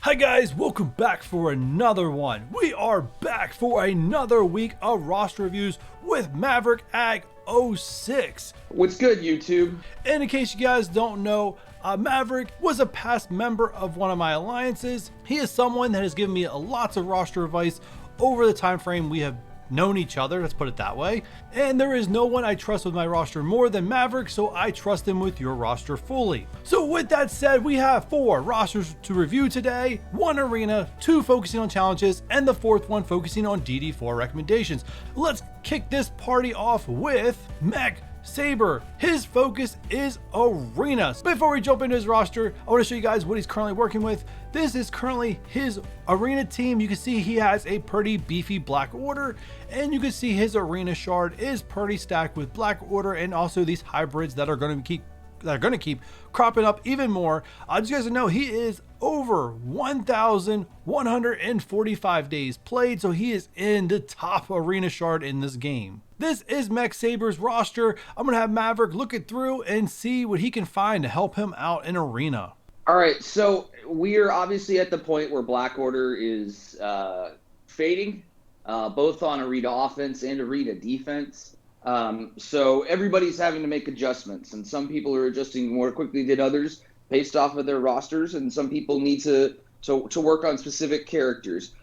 Hi guys, welcome back for another one. We are back for another week of roster reviews with Maverick Ag 06. What's good, YouTube? And in case you guys don't know, Maverick was a past member of one of my alliances. He is someone that has given me lots of roster advice over the time frame we have known each other, let's put it that way. And there is no one I trust with my roster more than Maverick, so I trust him with your roster fully. So with that said, we have 4 rosters to review today, 1 arena, 2 focusing on challenges, and the 4th one focusing on DD4 recommendations. Let's kick this party off with Mech Saber. His focus is arenas. Before we jump into his roster, I want to show you guys what he's currently working with. This is currently his arena team. You can see he has a pretty beefy Black Order, and you can see his arena shard is pretty stacked with Black Order and also these hybrids that are going to keep cropping up even more. Just you guys know, he is over 1,145 days played, so he is in the top arena shard in this game. This is Mech Saber's roster. I'm going to have Maverick look it through and see what he can find to help him out in arena. All right, so we are obviously at the point where Black Order is fading, both on arena offense and arena defense. So everybody's having to make adjustments, and some people are adjusting more quickly than others based off of their rosters, and some people need to work on specific characters.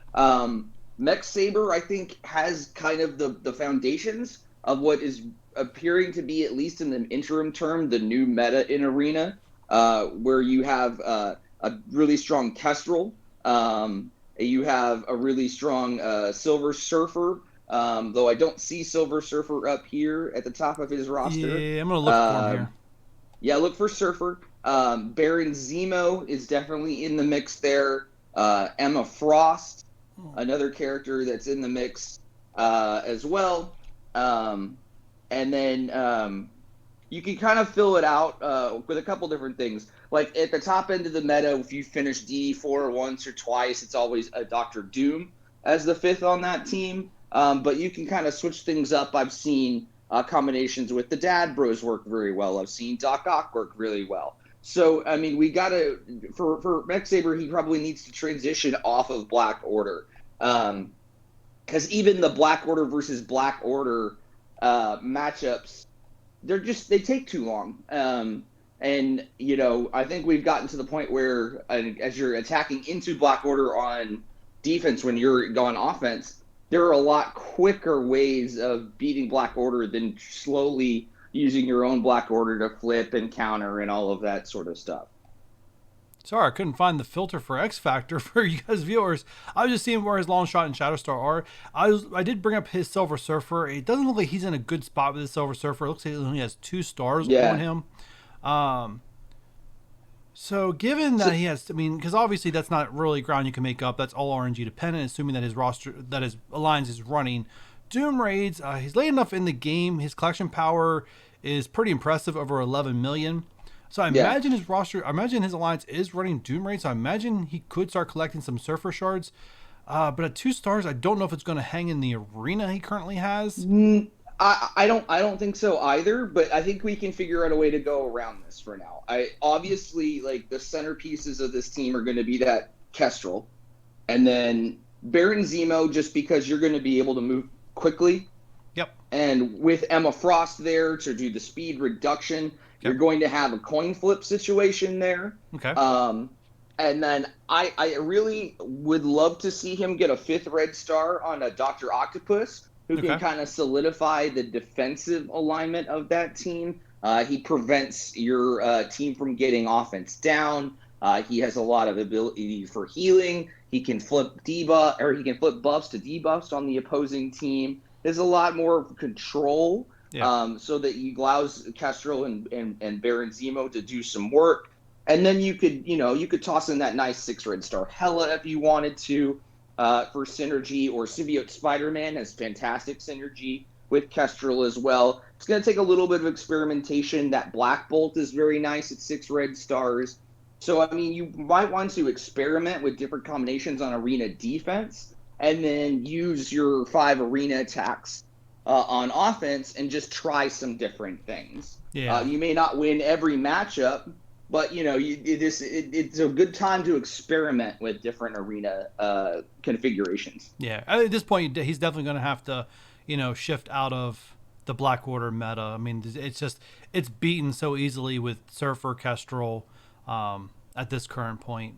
Mech Saber, I think, has kind of the foundations of what is appearing to be, at least in the interim term, the new meta in arena, where you have a really strong Kestrel, you have a really strong Silver Surfer, though I don't see Silver Surfer up here at the top of his roster. Yeah, I'm going to look for him here. Yeah, look for Surfer. Baron Zemo is definitely in the mix there. Emma Frost, another character that's in the mix as well. And then you can kind of fill it out with a couple different things. Like at the top end of the meta, if you finish DD4 once or twice, it's always a Dr. Doom as the 5th on that team. But you can kind of switch things up. I've seen combinations with the Dad Bros work very well. I've seen Doc Ock work really well. So, I mean, we got to, for Mech Saber, he probably needs to transition off of Black Order. Because even the Black Order versus Black Order matchups, they take too long. And, you know, I think we've gotten to the point where as you're attacking into Black Order on defense, when you're going offense, there are a lot quicker ways of beating Black Order than slowly using your own Black Order to flip and counter and all of that sort of stuff. Sorry, I couldn't find the filter for X Factor for you guys viewers. I was just seeing where his Long Shot and Shadowstar are. I did bring up his Silver Surfer. It doesn't look like he's in a good spot with his Silver Surfer. It looks like he only has 2 stars on him. So given that he has, I mean, because obviously that's not really ground you can make up. That's all RNG dependent, assuming that his roster, that his alliance is running. Doom Raids, he's late enough in the game. His collection power is pretty impressive, over 11 million. So I imagine his roster, I imagine his alliance is running Doom Raids. So I imagine he could start collecting some Surfer Shards. But at 2 stars, I don't know if it's going to hang in the arena he currently has. I don't think so either, but I think we can figure out a way to go around this for now. Obviously, like, the centerpieces of this team are going to be that Kestrel, and then Baron Zemo, just because you're going to be able to move quickly. Yep. And with Emma Frost there to do the speed reduction, you're going to have a coin flip situation there. Okay. And then I really would love to see him get a 5th red star on a Dr. Octopus, who can kind of solidify the defensive alignment of that team. He prevents your team from getting offense down. He has a lot of ability for healing. He can flip debuff, or he can flip buffs to debuffs on the opposing team. There's a lot more control, so that you allows Kestrel and Baron Zemo to do some work. And then you could toss in that nice 6 red star Hela if you wanted to. For synergy, or Symbiote Spider-Man has fantastic synergy with Kestrel as well. It's going to take a little bit of experimentation. That Black Bolt is very nice at 6 red stars. So, I mean, you might want to experiment with different combinations on arena defense, and then use your 5 arena attacks on offense and just try some different things. You may not win every matchup, But it's a good time to experiment with different arena configurations. Yeah, at this point, he's definitely going to have to, shift out of the Black Order meta. I mean, it's beaten so easily with Surfer, Kestrel, at this current point.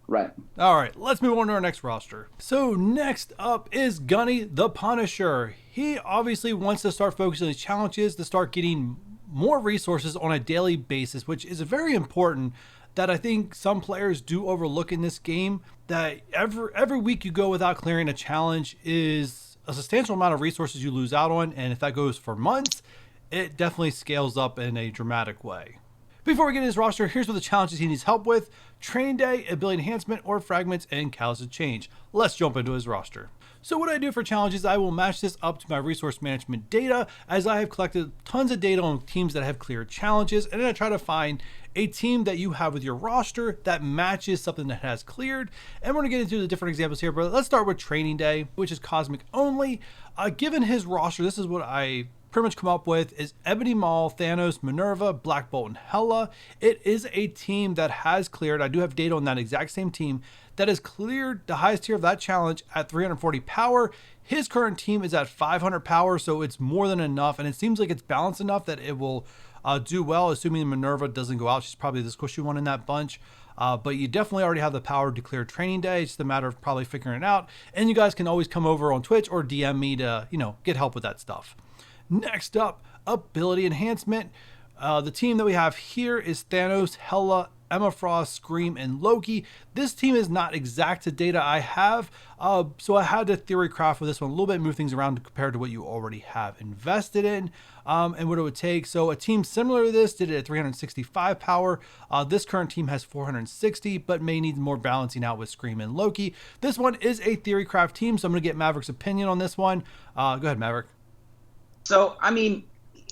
Right. All right, let's move on to our next roster. So next up is Gunny the Punisher. He obviously wants to start focusing on these challenges to start getting more resources on a daily basis, which is very important that I think some players do overlook in this game. That every week you go without clearing a challenge is a substantial amount of resources you lose out on, and if that goes for months, it definitely scales up in a dramatic way. Before we get into his roster, here's what the challenges he needs help with: Training Day, Ability Enhancement, or Fragments, and Catalyst of Change. Let's jump into his roster. So what I do for challenges, I will match this up to my resource management data, as I have collected tons of data on teams that have cleared challenges, and then I try to find a team that you have with your roster that matches something that has cleared. And we're going to get into the different examples here, but let's start with Training Day, which is Cosmic only. Given his roster, this is what I pretty much come up with: is Ebony Maw, Thanos, Minerva, Black Bolt, and Hela. It is a team that has cleared. I do have data on that exact same team that has cleared the highest tier of that challenge at 340 power. His current team is at 500 power, so it's more than enough, and it seems like it's balanced enough that it will do well, assuming Minerva doesn't go out. She's probably the squishy one in that bunch. But you definitely already have the power to clear Training Day. It's just a matter of probably figuring it out. And you guys can always come over on Twitch or DM me to, get help with that stuff. Next up, Ability Enhancement. The team that we have here is Thanos, Hela, Emma Frost, Scream, and Loki. This team is not exact to data I have, so I had to theory craft with this one a little bit, move things around compared to what you already have invested in, and what it would take. So a team similar to this did it at 365 power. This current team has 460, but may need more balancing out with Scream and Loki. This one is a theory craft team, so I'm going to get Maverick's opinion on this one. Go ahead, Maverick. So, I mean,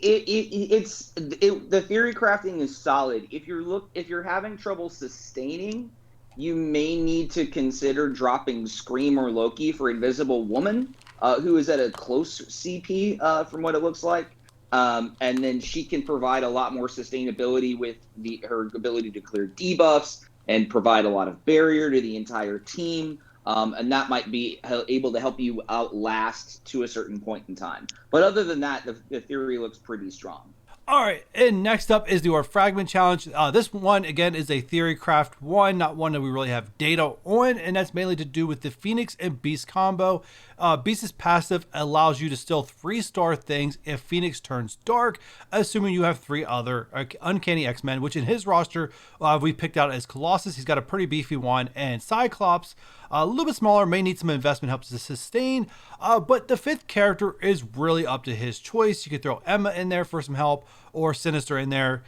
the theory crafting is solid. If you're having trouble sustaining, you may need to consider dropping Scream or Loki for Invisible Woman, who is at a close CP from what it looks like, and then she can provide a lot more sustainability with her ability to clear debuffs and provide a lot of barrier to the entire team. And that might be able to help you outlast to a certain point in time. But other than that, the theory looks pretty strong. All right, and next up is our Fragment Challenge. This one, again, is a theory craft one, not one that we really have data on, and that's mainly to do with the Phoenix and Beast combo. Beast's passive allows you to still 3-star things if Phoenix turns dark, assuming you have 3 other Uncanny X-Men, which in his roster we picked out as Colossus. He's got a pretty beefy one, and Cyclops, a little bit smaller, may need some investment help to sustain, but the 5th character is really up to his choice. You could throw Emma in there for some help, or Sinister in there,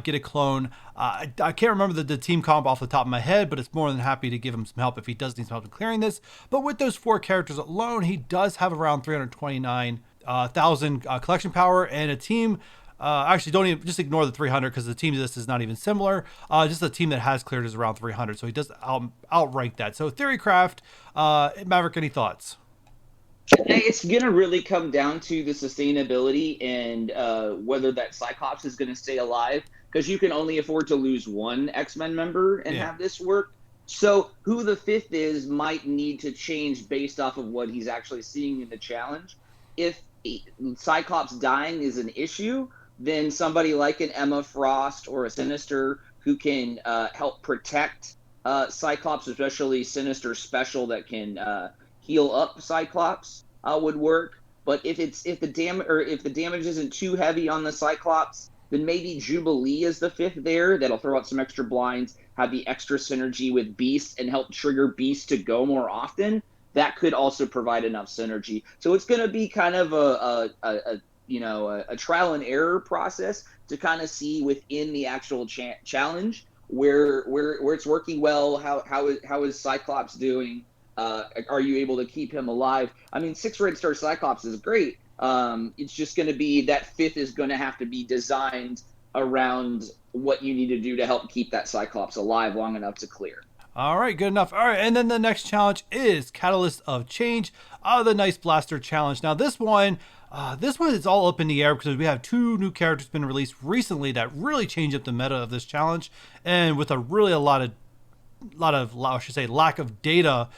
get a clone. I can't remember the team comp off the top of my head, but it's more than happy to give him some help if he does need some help in clearing this. But with those 4 characters alone, he does have around 329,000 collection power, and a team. Actually, don't even just ignore the 300 because the team to this is not even similar. Just the team that has cleared is around 300, so he does outrank that. So Theorycraft, Maverick, any thoughts? It's gonna really come down to the sustainability and whether that Cyclops is gonna stay alive, because you can only afford to lose one X-Men member and have this work. So who the 5th is might need to change based off of what he's actually seeing in the challenge. If Cyclops dying is an issue, then somebody like an Emma Frost or a Sinister who can help protect Cyclops, especially Sinister special that can heal up Cyclops, would work. But if the damage isn't too heavy on the Cyclops, then maybe Jubilee is the 5th there. That'll throw out some extra blinds, have the extra synergy with Beast, and help trigger Beast to go more often. That could also provide enough synergy. So it's going to be kind of a trial and error process to kind of see within the actual challenge where it's working well. How is Cyclops doing? Are you able to keep him alive? I mean, 6 red star Cyclops is great. It's just going to be that 5th is going to have to be designed around what you need to do to help keep that Cyclops alive long enough to clear. All right, good enough. All right, and then the next challenge is Catalyst of Change, the Nice Blaster Challenge. Now, this one, This one is all up in the air because we have two new characters been released recently that really change up the meta of this challenge, and with a lot of, I should say, lack of data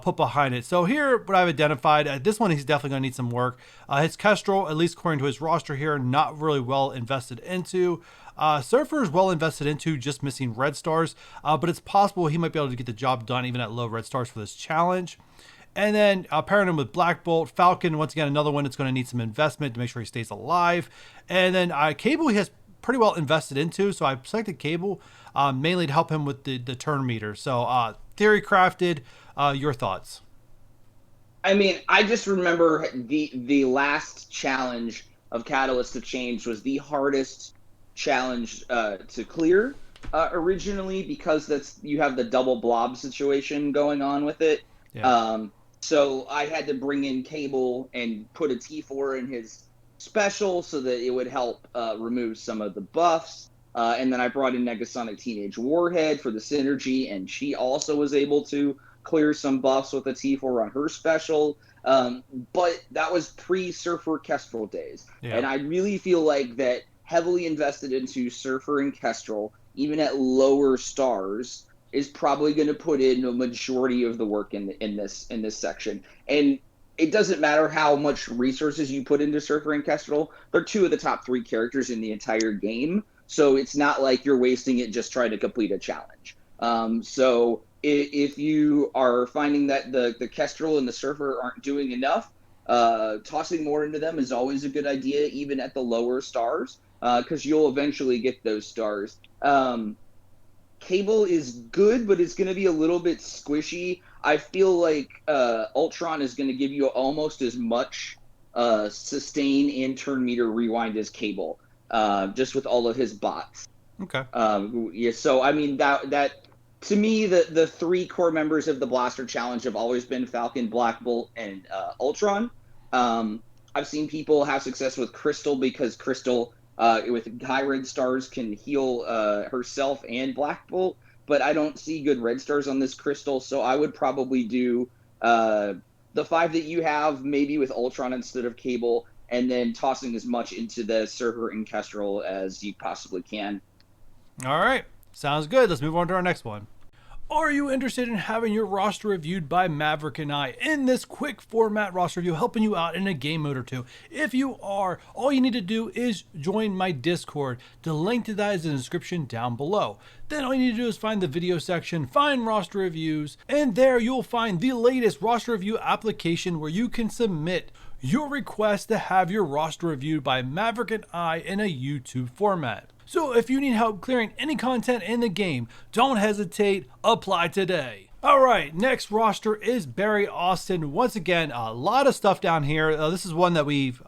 put behind it. So here, what I've identified, this one he's definitely going to need some work. His Kestrel, at least according to his roster here, not really well invested into. Surfer is well invested into, just missing red stars, but it's possible he might be able to get the job done even at low red stars for this challenge. And then pairing him with Black Bolt, Falcon, once again, another one that's going to need some investment to make sure he stays alive. And then Cable he has pretty well invested into, so I selected Cable mainly to help him with the turn meter. So theory crafted, your thoughts? I mean, I just remember the last challenge of Catalyst of Change was the hardest challenge to clear originally, because you have the double blob situation going on with it. Yeah. So I had to bring in Cable and put a T4 in his special so that it would help remove some of the buffs. And then I brought in Negasonic Teenage Warhead for the synergy, and she also was able to clear some buffs with a T4 on her special. But that was pre-Surfer Kestrel days. Yeah. And I really feel like that heavily invested into Surfer and Kestrel, even at lower stars, is probably going to put in a majority of the work in this section. And it doesn't matter how much resources you put into Surfer and Kestrel; they're two of the top 3 characters in the entire game. So it's not like you're wasting it just trying to complete a challenge. So if you are finding that the Kestrel and the Surfer aren't doing enough, tossing more into them is always a good idea, even at the lower stars, because you'll eventually get those stars. Cable is good, but it's going to be a little bit squishy. I feel like Ultron is going to give you almost as much sustain and turn meter rewind as Cable, just with all of his bots. Okay. Yeah. So I mean that to me, the 3 core members of the Blaster Challenge have always been Falcon, Black Bolt, and Ultron. I've seen people have success with Crystal because Crystal, with high red stars, can heal herself and Black Bolt, but I don't see good red stars on this Crystal, so I would probably do the 5 that you have, maybe with Ultron instead of Cable, and then tossing as much into the Surfer and Kestrel as you possibly can. All right. Sounds good. Let's move on to our next one. Are you interested in having your roster reviewed by Maverick and I in this quick format roster review, helping you out in a game mode or two? If you are, all you need to do is join my Discord. The link to that is in the description down below. Then all you need to do is find the video section, find roster reviews, and there you'll find the latest roster review application where you can submit your request to have your roster reviewed by Maverick and I in a YouTube format. So if you need help clearing any content in the game, don't hesitate, apply today. Alright, next roster is Barry Austin. Once again, a lot of stuff down here. This is one that we've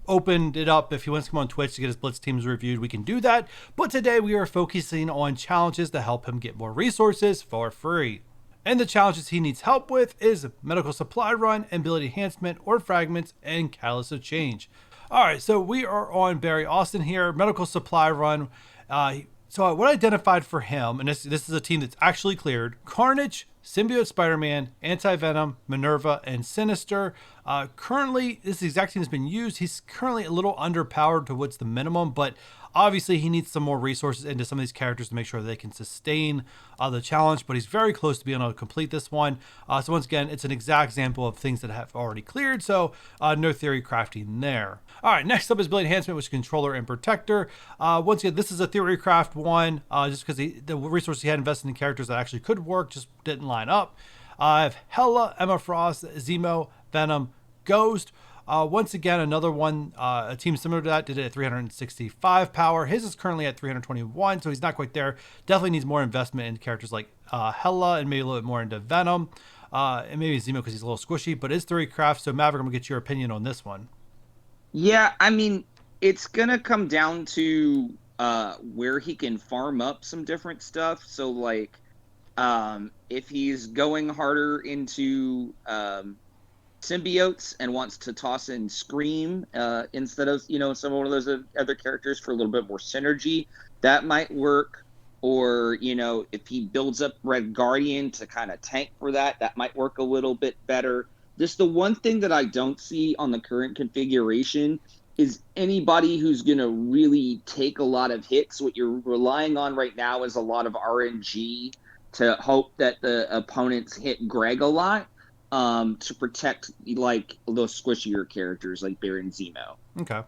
opened it up. If he wants to come on Twitch to get his Blitz teams reviewed, we can do that. But today we are focusing on challenges to help him get more resources for free. And the challenges he needs help with is Medical Supply Run, Ability Enhancement, or Fragments, and Catalyst of Change. Alright, so we are on Barry Austin here, Medical Supply Run. So what I identified for him, and this is a team that's actually cleared: Carnage, Symbiote Spider-Man, Anti-Venom, Minerva, and Sinister. Currently, this exact team has been used. He's currently a little underpowered to what's the minimum, but obviously he needs some more resources into some of these characters to make sure they can sustain the challenge, but he's very close to being able to complete this one. So once again, it's an exact example of things that have already cleared, so no theory crafting there. All right, next up is Ability Enhancement, which is Controller and Protector. Once again, this is a theory craft one, just because the resources he had invested in characters that actually could work just didn't line up. I have Hela, Emma Frost, Zemo, Venom, Ghost. Once again, another one, a team similar to that, did it at 365 power. His is currently at 321, so he's not quite there. Definitely needs more investment in characters like Hela, and maybe a little bit more into Venom, and maybe Zemo because he's a little squishy, but it's theory craft. So Maverick, I'm gonna get your opinion on this one. Yeah, I mean, it's gonna come down to where he can farm up some different stuff. So like, if he's going harder into symbiotes and wants to toss in Scream instead of some one of those other characters for a little bit more synergy, that might work. Or if he builds up Red Guardian to kind of tank for that, that might work a little bit better. Just the one thing that I don't see on the current configuration is anybody who's going to really take a lot of hits. What you're relying on right now is a lot of RNG to hope that the opponents hit Greg a lot, to protect like those squishier characters like Baron Zemo. Okay.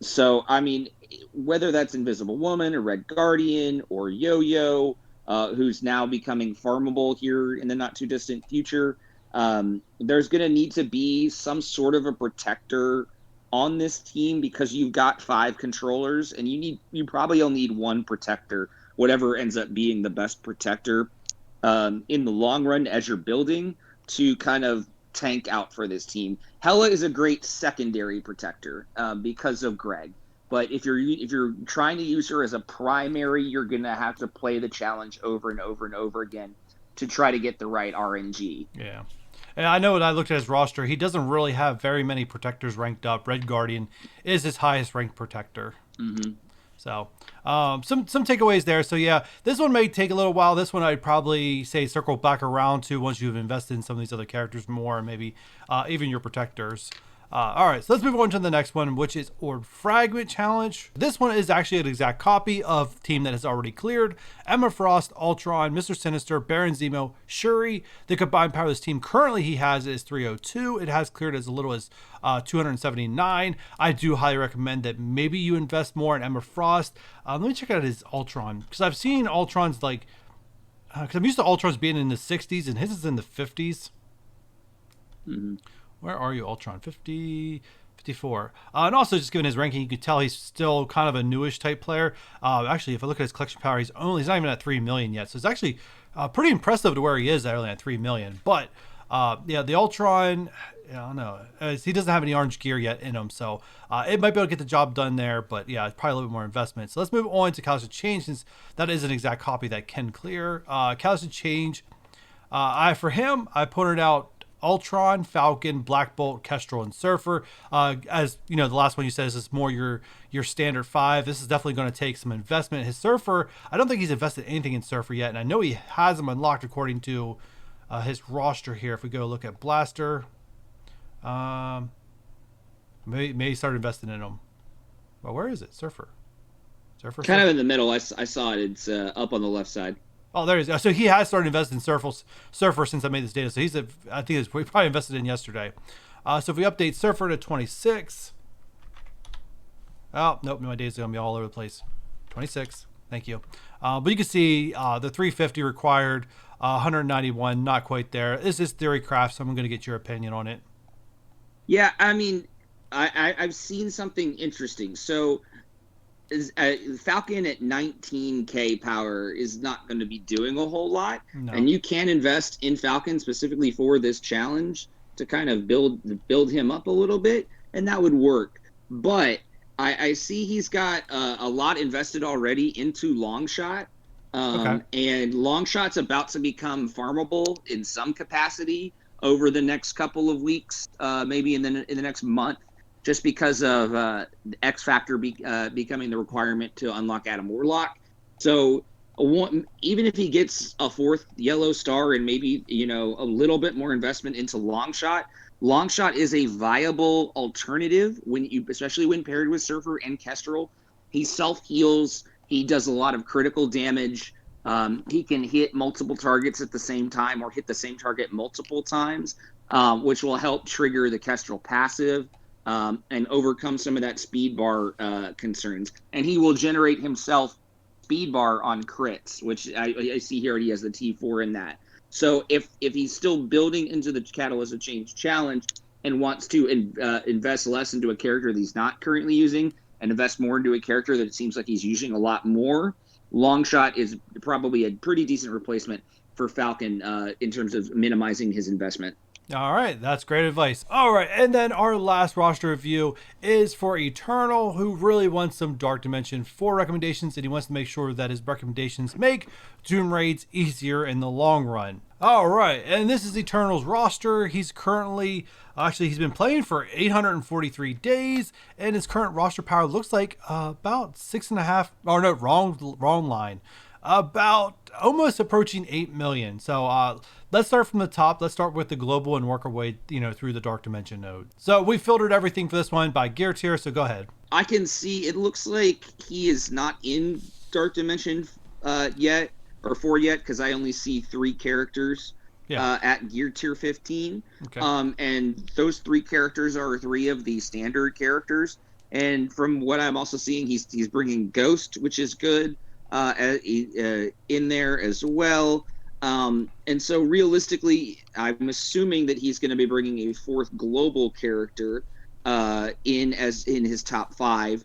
So, I mean, whether that's Invisible Woman or Red Guardian or Yo-Yo, who's now becoming farmable here in the not too distant future, there's going to need to be some sort of a protector on this team, because you've got 5 controllers and you probably only need one protector, whatever ends up being the best protector in the long run as you're building to kind of tank out for this team. Hela is a great secondary protector because of Greg. But if you're trying to use her as a primary, you're going to have to play the challenge over and over and over again to try to get the right RNG. Yeah. And I know when I looked at his roster, he doesn't really have very many protectors ranked up. Red Guardian is his highest ranked protector. Mm-hmm. So some takeaways there. So yeah, this one may take a little while. This one I'd probably say circle back around to once you've invested in some of these other characters more, and maybe even your protectors. All right, so let's move on to the next one, which is Orb Fragment Challenge. This one is actually an exact copy of team that has already cleared. Emma Frost, Ultron, Mr. Sinister, Baron Zemo, Shuri. The combined power of this team currently he has is 302. It has cleared as little as 279. I do highly recommend that maybe you invest more in Emma Frost. Let me check out his Ultron, because I've seen Ultron's like, because I'm used to Ultron's being in the 60s and his is in the 50s. Mm-hmm. Where are you, Ultron? 50, 54. And also, just given his ranking, you could tell he's still kind of a newish type player. Actually, if I look at his collection power, he's not even at 3 million yet. So it's actually pretty impressive to where he is only at 3 million. But yeah, the Ultron, I don't know. He doesn't have any orange gear yet in him. So it might be able to get the job done there. But yeah, it's probably a little bit more investment. So let's move on to Catalyst Change, since that is an exact copy that can clear. Catalyst Change, for him, I pointed out Ultron, Falcon, Black Bolt, Kestrel, and Surfer. As you know, the last one you said is more your standard 5. This is definitely going to take some investment. His Surfer, I don't think he's invested anything in Surfer yet, and I know he has him unlocked according to his roster here. If we go look at Blaster, maybe start investing in him. Well, where is it? Surfer. Kind of in the middle. I saw it. It's up on the left side. Oh, there he is. So he has started investing in Surfer since I made this data. So I think we probably invested in yesterday. So if we update Surfer to 26. Oh, nope. My data's going to be all over the place. 26. Thank you. But you can see the 350 required, 191, not quite there. This is Theorycraft, so I'm going to get your opinion on it. Yeah, I mean, I've seen something interesting. So Falcon at 19k power is not going to be doing a whole lot, and you can invest in Falcon specifically for this challenge to kind of build him up a little bit, and that would work. But I see he's got a lot invested already into Longshot, and Longshot's about to become farmable in some capacity over the next couple of weeks, maybe in the next month, just because of X Factor becoming the requirement to unlock Adam Warlock. So even if he gets a 4th yellow star and maybe, a little bit more investment into Longshot, Longshot is a viable alternative especially when paired with Surfer and Kestrel. He self-heals. He does a lot of critical damage. He can hit multiple targets at the same time or hit the same target multiple times, which will help trigger the Kestrel passive. And overcome some of that speed bar concerns. And he will generate himself speed bar on crits, which I see here he has the T4 in that. So if he's still building into the Catalyst of Change challenge and wants to invest less into a character that he's not currently using and invest more into a character that it seems like he's using a lot more, Longshot is probably a pretty decent replacement for Falcon in terms of minimizing his investment. All right, that's great advice. All right, and then our last roster review is for Eternal, who really wants some Dark Dimension 4 recommendations, and he wants to make sure that his recommendations make Doom raids easier in the long run. All right, and this is Eternal's roster. He's currently, he's been playing for 843 days, and his current roster power looks like about 6.5, or no, wrong line. about almost approaching 8 million. So let's start from the top. Let's start with the global and work our way, through the Dark Dimension node. So we filtered everything for this one by gear tier. So go ahead. I can see it looks like he is not in Dark Dimension yet or 4 yet because I only see 3 characters at gear tier 15. Okay. And those 3 characters are 3 of the standard characters. And from what I'm also seeing, he's bringing Ghost, which is good, in there as well. And so realistically, I'm assuming that he's going to be bringing a 4th global character in his top 5.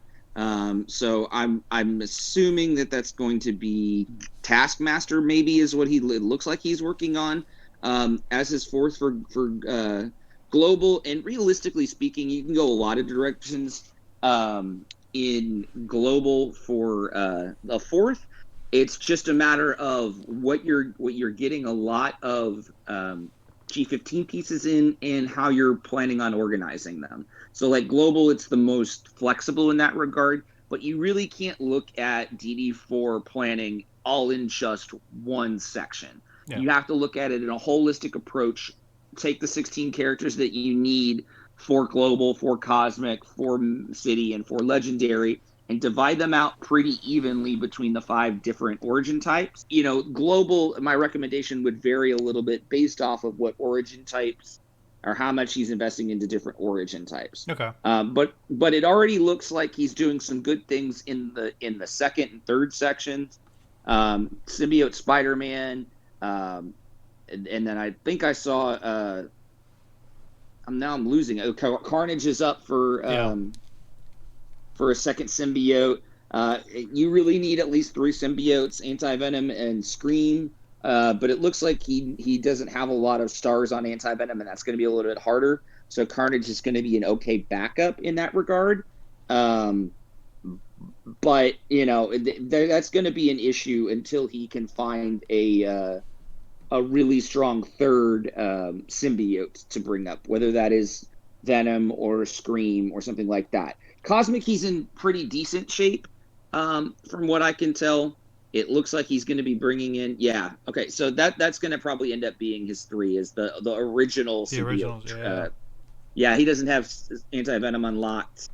So I'm assuming that that's going to be Taskmaster. Maybe is what it looks like he's working on as his 4th for global. And realistically speaking, you can go a lot of directions in global for a 4th. It's just a matter of what you're getting a lot of G15 pieces in and how you're planning on organizing them. So like global, it's the most flexible in that regard, but you really can't look at DD4 planning all in just one section. Yeah. You have to look at it in a holistic approach. Take the 16 characters that you need for global, for cosmic, for city, and for legendary, and divide them out pretty evenly between the 5 different origin types. Global, my recommendation would vary a little bit based off of what origin types or how much he's investing into different origin types. Okay. But it already looks like he's doing some good things in the 2nd and 3rd sections. Symbiote Spider-Man, and then I think I saw. I'm losing it. Carnage is up for a 2nd symbiote. You really need at least 3 symbiotes, Anti-Venom and Scream. But it looks like he doesn't have a lot of stars on Anti-Venom, and that's going to be a little bit harder. So Carnage is going to be an okay backup in that regard. But, that's going to be an issue until he can find a really strong 3rd symbiote to bring up, whether that is Venom or Scream or something like that. Cosmic, he's in pretty decent shape, from what I can tell. It looks like he's going to be bringing in, okay. So that's going to probably end up being his 3 is the original symbiote. Originals, he doesn't have Anti-Venom unlocked.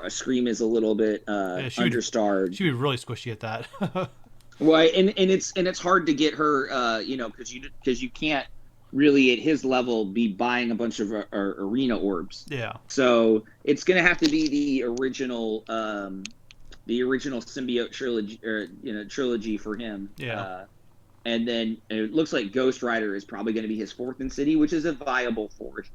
Scream is a little bit understarred. She would be really squishy at that. Well, and it's hard to get her, because you can't really at his level be buying a bunch of arena orbs. Yeah. So it's going to have to be the original symbiote trilogy for him. Yeah. And then it looks like Ghost Rider is probably going to be his 4th in city, which is a viable 4th.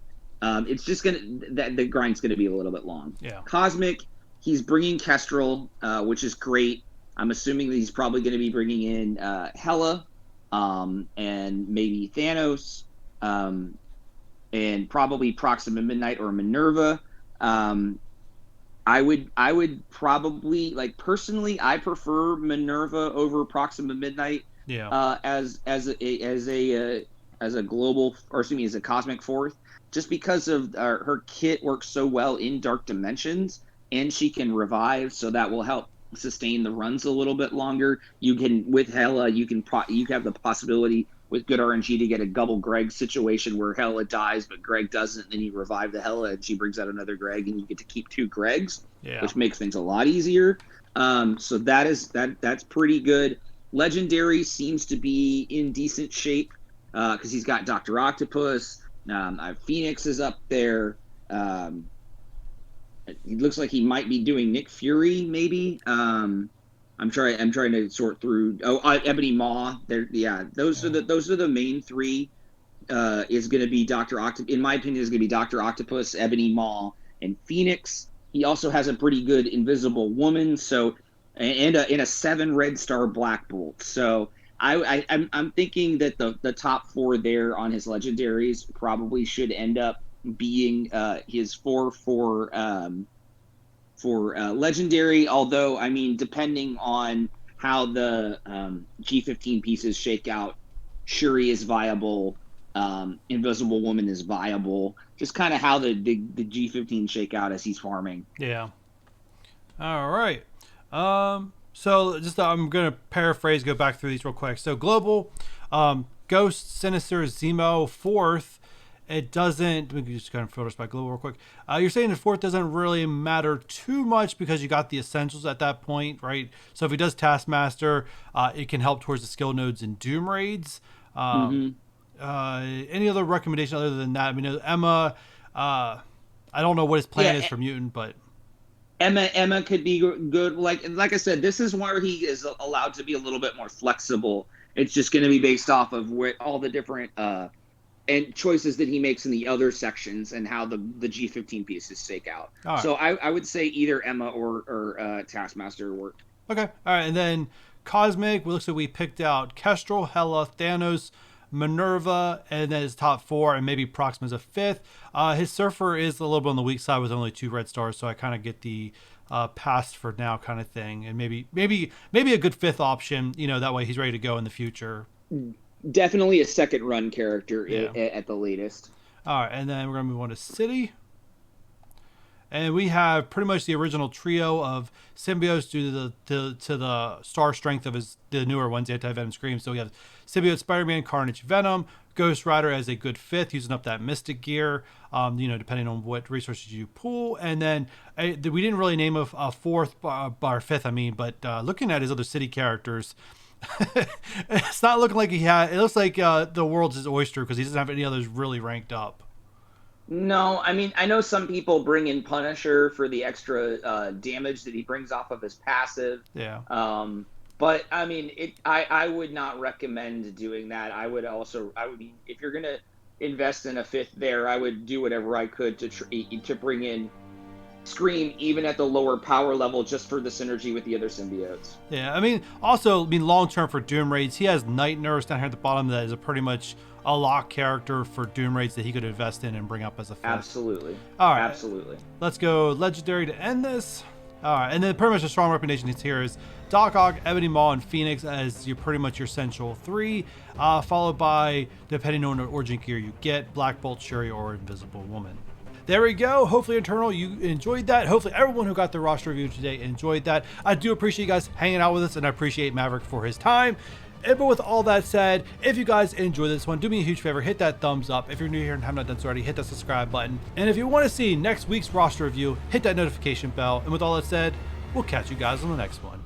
It's just the grind's going to be a little bit long. Yeah. Cosmic, he's bringing Kestrel, which is great. I'm assuming that he's probably going to be bringing in Hela, and maybe Thanos, and probably Proxima Midnight or Minerva. I would probably, personally, I prefer Minerva over Proxima Midnight. Yeah. As a global, or excuse me, as a cosmic 4th, just because of her kit works so well in Dark Dimensions, and she can revive, so that will help sustain the runs a little bit longer. You can, with Hela, you have the possibility with good RNG to get a double Greg situation where Hela dies but Greg doesn't, and then you revive the Hela and she brings out another Greg and you get to keep 2 Gregs, which makes things a lot easier. So that's pretty good. Legendary seems to be in decent shape because he's got Dr. Octopus. Phoenix is up there. He looks like he might be doing Nick Fury, maybe. I'm trying to sort through. Ebony Maw. Those are the main 3. Is going to be Dr. Octopus. In my opinion, is going to be Dr. Octopus, Ebony Maw, and Phoenix. He also has a pretty good Invisible Woman. So, and a 7 Red Star Black Bolt. So I'm thinking that the top 4 there on his legendaries probably should end up being his 4 for legendary, although I mean, depending on how the G15 pieces shake out, Shuri is viable, Invisible Woman is viable, just kind of how the G15 shake out as he's farming. Yeah. All right. So just I'm gonna paraphrase, go back through these real quick. So global, Ghost, Sinister, Zemo, fourth. It doesn't. We can just kind of filter by global real quick. You're saying the fourth doesn't really matter too much because you got the essentials at that point, right? So if he does Taskmaster, it can help towards the skill nodes and Doom raids. Any other recommendation other than that? I mean, Emma. I don't know what his plan is for Mutant, but Emma could be good. Like I said, this is where he is allowed to be a little bit more flexible. It's just going to be based off of where all the different and choices that he makes in the other sections and how the G15 pieces stake out. Right. So I would say either Emma or Taskmaster work. Okay. All right. And then Cosmic, looks like we picked out Kestrel, Hela, Thanos, Minerva, and then his top four, and maybe Proxima's a fifth. His Surfer is a little bit on the weak side with only 2 red stars, so I kind of get the pass for now kind of thing, and maybe a good fifth option. That way he's ready to go in the future. Definitely a second run character at the latest. All right, and then we're gonna move on to City. And we have pretty much the original trio of symbiotes due to the star strength of the newer ones, Anti-Venom, Scream. So we have Symbiote, Spider-Man, Carnage, Venom, Ghost Rider as a good fifth, using up that Mystic gear, depending on what resources you pull. And then we didn't really name a fourth, or fifth, but looking at his other City characters, it's not looking like it looks like the world's his oyster because he doesn't have any others really ranked up. No, I mean, I know some people bring in Punisher for the extra damage that he brings off of his passive. Yeah. But I mean, I would not recommend doing that. If you're gonna invest in a fifth there, I would do whatever I could to bring in Scream even at the lower power level just for the synergy with the other symbiotes. Yeah, long term for Doom raids, he has Night Nurse down here at the bottom that is a pretty much a lock character for Doom raids that he could invest in and bring up as a fifth. Absolutely. All right. Absolutely. Let's go Legendary to end this. All right, and then pretty much a strong recommendation here is Doc Ock, Ebony Maw, and Phoenix as pretty much your central 3, followed by, depending on what origin gear you get, Black Bolt, Shuri, or Invisible Woman. There we go. Hopefully, Eternal, you enjoyed that. Hopefully, everyone who got the roster review today enjoyed that. I do appreciate you guys hanging out with us, and I appreciate Maverick for his time. But with all that said, if you guys enjoyed this one, do me a huge favor, hit that thumbs up. If you're new here and have not done so already, hit that subscribe button. And if you want to see next week's roster review, hit that notification bell. And with all that said, we'll catch you guys on the next one.